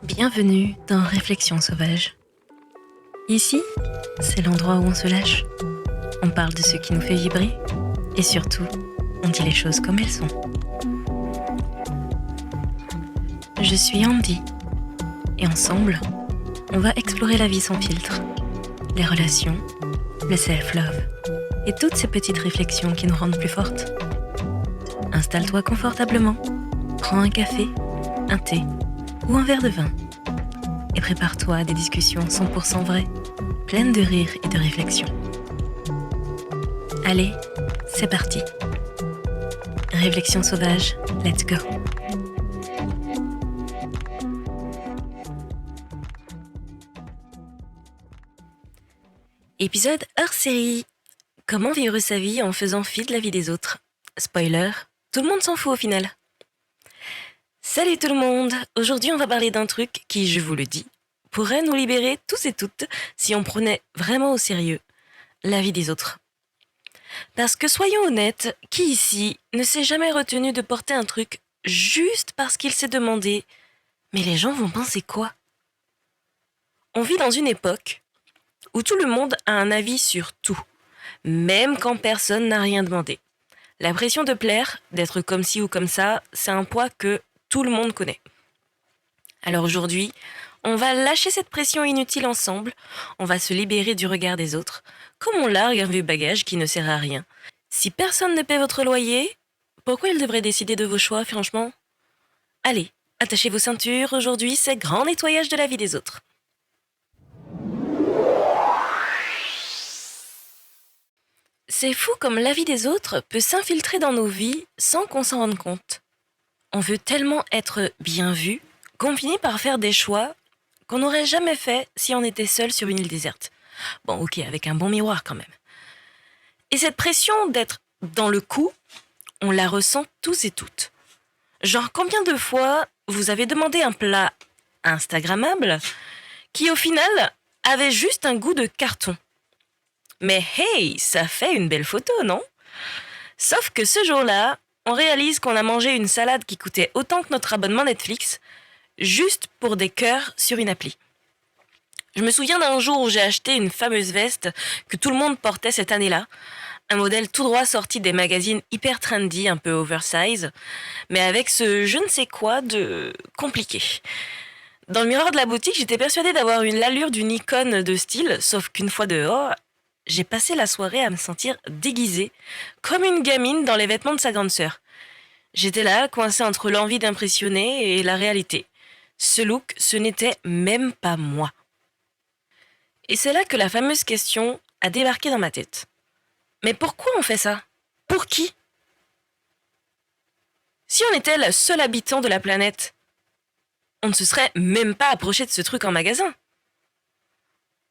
Bienvenue dans Réflexions sauvages. Ici, c'est l'endroit où on se lâche. On parle de ce qui nous fait vibrer et surtout, on dit les choses comme elles sont. Je suis Andy et ensemble, on va explorer la vie sans filtre, les relations, le self-love et toutes ces petites réflexions qui nous rendent plus fortes. Installe-toi confortablement, prends un café, un thé ou un verre de vin et prépare-toi à des discussions 100% vraies, pleines de rire et de réflexion. Allez, c'est parti. Réflexion sauvage, let's go. Épisode hors série. Comment vivre sa vie en faisant fi de la vie des autres. Spoiler, tout le monde s'en fout au final. Salut tout le monde. Aujourd'hui on va parler d'un truc qui, je vous le dis, pourrait nous libérer tous et toutes si on prenait vraiment au sérieux la vie des autres. Parce que soyons honnêtes, qui ici ne s'est jamais retenu de porter un truc juste parce qu'il s'est demandé « Mais les gens vont penser quoi ?» On vit dans une époque où tout le monde a un avis sur tout, même quand personne n'a rien demandé. La pression de plaire, d'être comme ci ou comme ça, c'est un poids que tout le monde connaît. Alors aujourd'hui, on va lâcher cette pression inutile ensemble, on va se libérer du regard des autres, comme on largue un vieux bagage qui ne sert à rien. Si personne ne paie votre loyer, pourquoi il devrait décider de vos choix, franchement ? Allez, attachez vos ceintures, aujourd'hui c'est grand nettoyage de la vie des autres. C'est fou comme la vie des autres peut s'infiltrer dans nos vies sans qu'on s'en rende compte. On veut tellement être bien vu qu'on finit par faire des choix qu'on n'aurait jamais fait si on était seul sur une île déserte. Bon, ok, avec un bon miroir quand même. Et cette pression d'être dans le coup, on la ressent tous et toutes. Genre, combien de fois vous avez demandé un plat instagrammable qui au final avait juste un goût de carton ? Mais hey, ça fait une belle photo, non ? Sauf que ce jour-là, on réalise qu'on a mangé une salade qui coûtait autant que notre abonnement Netflix, juste pour des cœurs sur une appli. Je me souviens d'un jour où j'ai acheté une fameuse veste que tout le monde portait cette année-là, un modèle tout droit sorti des magazines hyper trendy, un peu oversize, mais avec ce je ne sais quoi de compliqué. Dans le miroir de la boutique, j'étais persuadée d'avoir l'allure d'une icône de style, sauf qu'une fois dehors, j'ai passé la soirée à me sentir déguisée, comme une gamine dans les vêtements de sa grande sœur. J'étais là, coincée entre l'envie d'impressionner et la réalité. Ce look, ce n'était même pas moi. Et c'est là que la fameuse question a débarqué dans ma tête. Mais pourquoi on fait ça ? Pour qui ? Si on était le seul habitant de la planète, on ne se serait même pas approché de ce truc en magasin.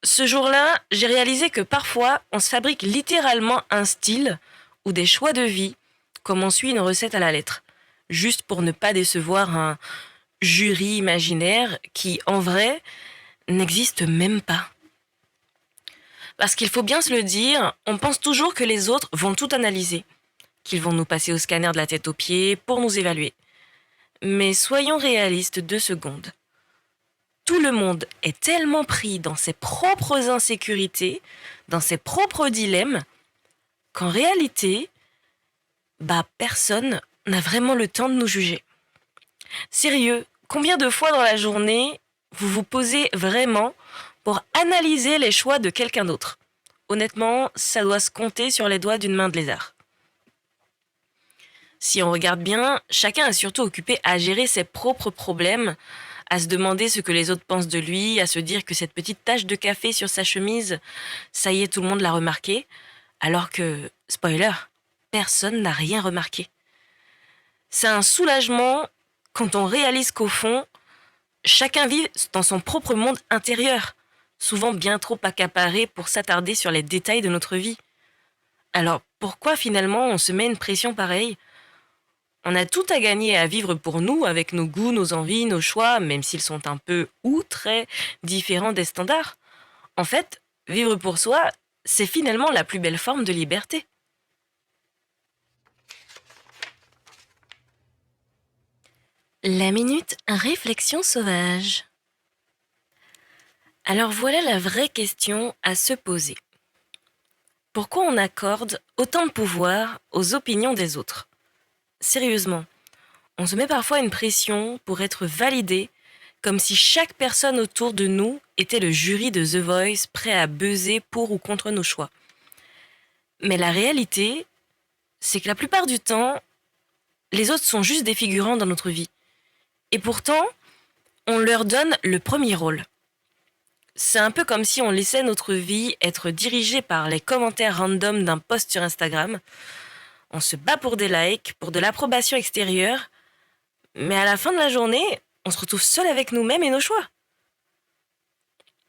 Ce jour-là, j'ai réalisé que parfois, on se fabrique littéralement un style ou des choix de vie comme on suit une recette à la lettre, juste pour ne pas décevoir un jury imaginaire qui, en vrai, n'existe même pas. Parce qu'il faut bien se le dire, on pense toujours que les autres vont tout analyser, qu'ils vont nous passer au scanner de la tête aux pieds pour nous évaluer. Mais soyons réalistes 2 secondes. Tout le monde est tellement pris dans ses propres insécurités, dans ses propres dilemmes, qu'en réalité, personne n'a vraiment le temps de nous juger. Sérieux, combien de fois dans la journée vous vous posez vraiment pour analyser les choix de quelqu'un d'autre ? Honnêtement, ça doit se compter sur les doigts d'une main de lézard. Si on regarde bien, chacun est surtout occupé à gérer ses propres problèmes, à se demander ce que les autres pensent de lui, à se dire que cette petite tache de café sur sa chemise, ça y est, tout le monde l'a remarqué, alors que, spoiler, personne n'a rien remarqué. C'est un soulagement quand on réalise qu'au fond, chacun vit dans son propre monde intérieur, souvent bien trop accaparé pour s'attarder sur les détails de notre vie. Alors pourquoi finalement on se met une pression pareille ? On a tout à gagner à vivre pour nous, avec nos goûts, nos envies, nos choix, même s'ils sont un peu ou très différents des standards. En fait, vivre pour soi, c'est finalement la plus belle forme de liberté. La minute réflexion sauvage. Alors voilà la vraie question à se poser. Pourquoi on accorde autant de pouvoir aux opinions des autres? Sérieusement, on se met parfois une pression pour être validé, comme si chaque personne autour de nous était le jury de The Voice prêt à buzzer pour ou contre nos choix. Mais la réalité, c'est que la plupart du temps, les autres sont juste des figurants dans notre vie. Et pourtant, on leur donne le premier rôle. C'est un peu comme si on laissait notre vie être dirigée par les commentaires random d'un post sur Instagram. On se bat pour des likes, pour de l'approbation extérieure, mais à la fin de la journée, on se retrouve seul avec nous-mêmes et nos choix.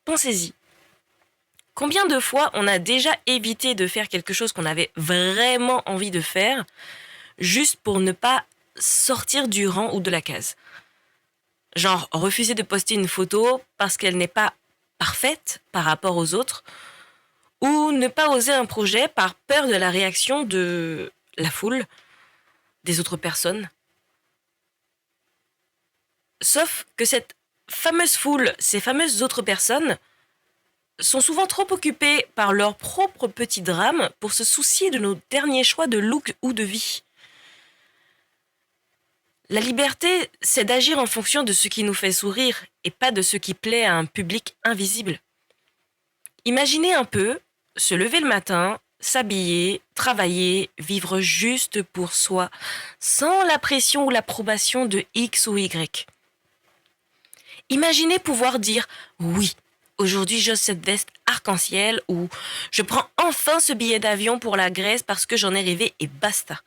Pensez-y. Combien de fois on a déjà évité de faire quelque chose qu'on avait vraiment envie de faire, juste pour ne pas sortir du rang ou de la case? Genre refuser de poster une photo parce qu'elle n'est pas parfaite par rapport aux autres, ou ne pas oser un projet par peur de la réaction de la foule, des autres personnes. Sauf que cette fameuse foule, ces fameuses autres personnes, sont souvent trop occupées par leurs propres petits drames pour se soucier de nos derniers choix de look ou de vie. La liberté, c'est d'agir en fonction de ce qui nous fait sourire et pas de ce qui plaît à un public invisible. Imaginez un peu se lever le matin, s'habiller, travailler, vivre juste pour soi, sans la pression ou l'approbation de X ou Y. Imaginez pouvoir dire oui, aujourd'hui j'ose cette veste arc-en-ciel ou je prends enfin ce billet d'avion pour la Grèce parce que j'en ai rêvé et basta.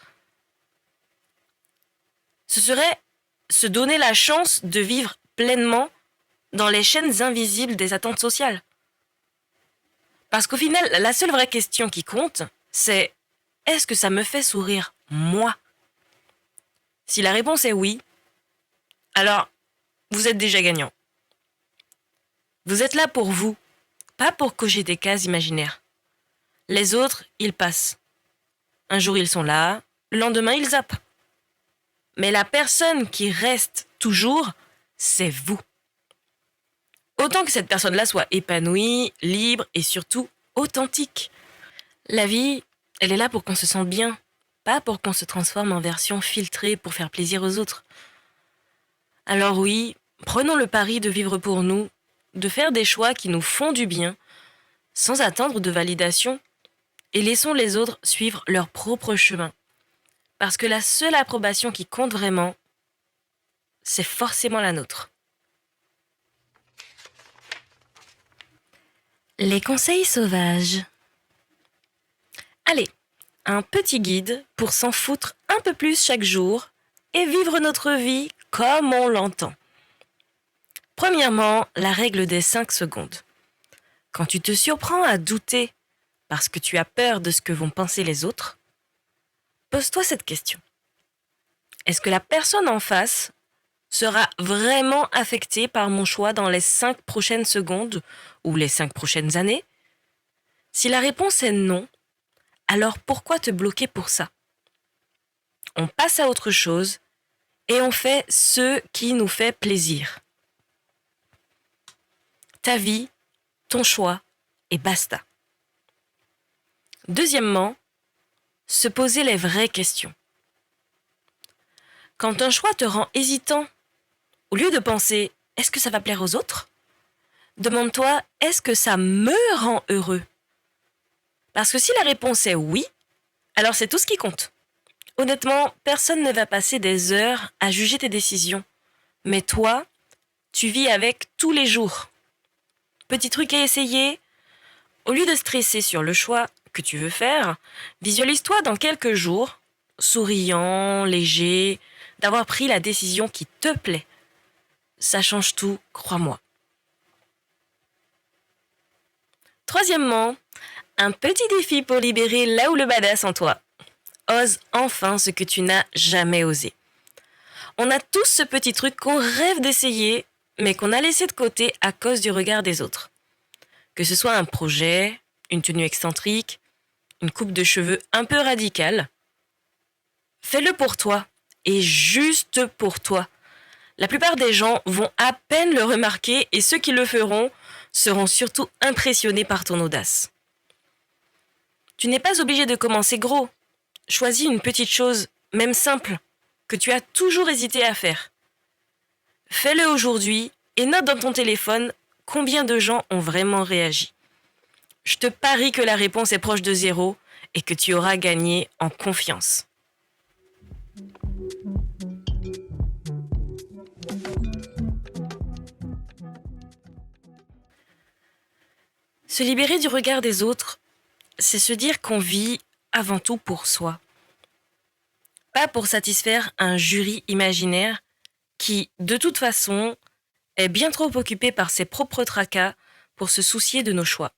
Ce serait se donner la chance de vivre pleinement dans les chaînes invisibles des attentes sociales. Parce qu'au final, la seule vraie question qui compte, c'est est-ce que ça me fait sourire, moi? Si la réponse est oui, alors vous êtes déjà gagnant. Vous êtes là pour vous, pas pour cocher des cases imaginaires. Les autres, ils passent. Un jour ils sont là, le lendemain ils zappent. Mais la personne qui reste toujours, c'est vous. Autant que cette personne-là soit épanouie, libre et surtout authentique. La vie, elle est là pour qu'on se sente bien, pas pour qu'on se transforme en version filtrée pour faire plaisir aux autres. Alors oui, prenons le pari de vivre pour nous, de faire des choix qui nous font du bien, sans attendre de validation, et laissons les autres suivre leur propre chemin. Parce que la seule approbation qui compte vraiment, c'est forcément la nôtre. Les conseils sauvages. Allez, un petit guide pour s'en foutre un peu plus chaque jour et vivre notre vie comme on l'entend. Premièrement, la règle des 5 secondes. Quand tu te surprends à douter parce que tu as peur de ce que vont penser les autres, pose-toi cette question. Est-ce que la personne en face sera vraiment affectée par mon choix dans les 5 prochaines secondes ou les 5 prochaines années? Si la réponse est non, alors pourquoi te bloquer pour ça? On passe à autre chose et on fait ce qui nous fait plaisir. Ta vie, ton choix et basta. Deuxièmement, se poser les vraies questions. Quand un choix te rend hésitant, au lieu de penser « est-ce que ça va plaire aux autres ?», demande-toi « est-ce que ça me rend heureux ?» Parce que si la réponse est oui, alors c'est tout ce qui compte. Honnêtement, personne ne va passer des heures à juger tes décisions. Mais toi, tu vis avec tous les jours. Petit truc à essayer, au lieu de stresser sur le choix que tu veux faire, visualise-toi dans quelques jours, souriant, léger, d'avoir pris la décision qui te plaît. Ça change tout, crois-moi. Troisièmement, un petit défi pour libérer là où le badass en toi. Ose enfin ce que tu n'as jamais osé. On a tous ce petit truc qu'on rêve d'essayer, mais qu'on a laissé de côté à cause du regard des autres. Que ce soit un projet, une tenue excentrique, une coupe de cheveux un peu radicale, fais-le pour toi et juste pour toi. La plupart des gens vont à peine le remarquer et ceux qui le feront seront surtout impressionnés par ton audace. Tu n'es pas obligé de commencer gros. Choisis une petite chose, même simple, que tu as toujours hésité à faire. Fais-le aujourd'hui et note dans ton téléphone combien de gens ont vraiment réagi. Je te parie que la réponse est proche de 0 et que tu auras gagné en confiance. Se libérer du regard des autres, c'est se dire qu'on vit avant tout pour soi. Pas pour satisfaire un jury imaginaire qui, de toute façon, est bien trop occupé par ses propres tracas pour se soucier de nos choix.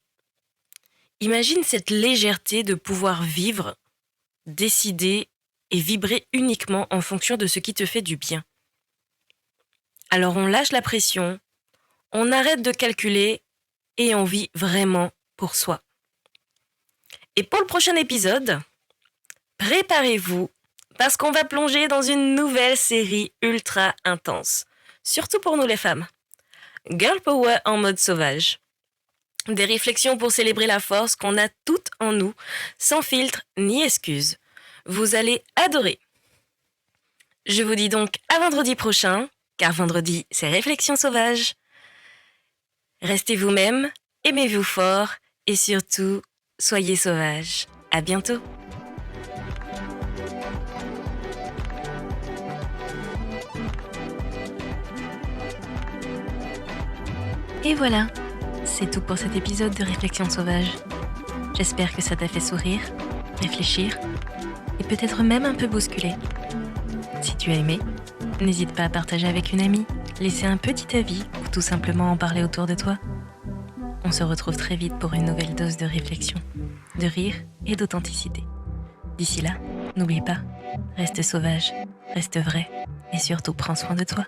Imagine cette légèreté de pouvoir vivre, décider et vibrer uniquement en fonction de ce qui te fait du bien. Alors on lâche la pression, on arrête de calculer et on vit vraiment pour soi. Et pour le prochain épisode, préparez-vous parce qu'on va plonger dans une nouvelle série ultra intense, surtout pour nous les femmes. Girl Power en mode sauvage. Des réflexions pour célébrer la force qu'on a toutes en nous, sans filtre ni excuse. Vous allez adorer. Je vous dis donc à vendredi prochain, car vendredi c'est Réflexions sauvages. Restez vous-même, aimez-vous fort et surtout, soyez sauvages. À bientôt. Et voilà, c'est tout pour cet épisode de Réflexions sauvages. J'espère que ça t'a fait sourire, réfléchir et peut-être même un peu bousculer. Si tu as aimé, n'hésite pas à partager avec une amie, laisser un petit avis ou tout simplement en parler autour de toi. On se retrouve très vite pour une nouvelle dose de réflexion, de rire et d'authenticité. D'ici là, n'oublie pas, reste sauvage, reste vrai et surtout prends soin de toi.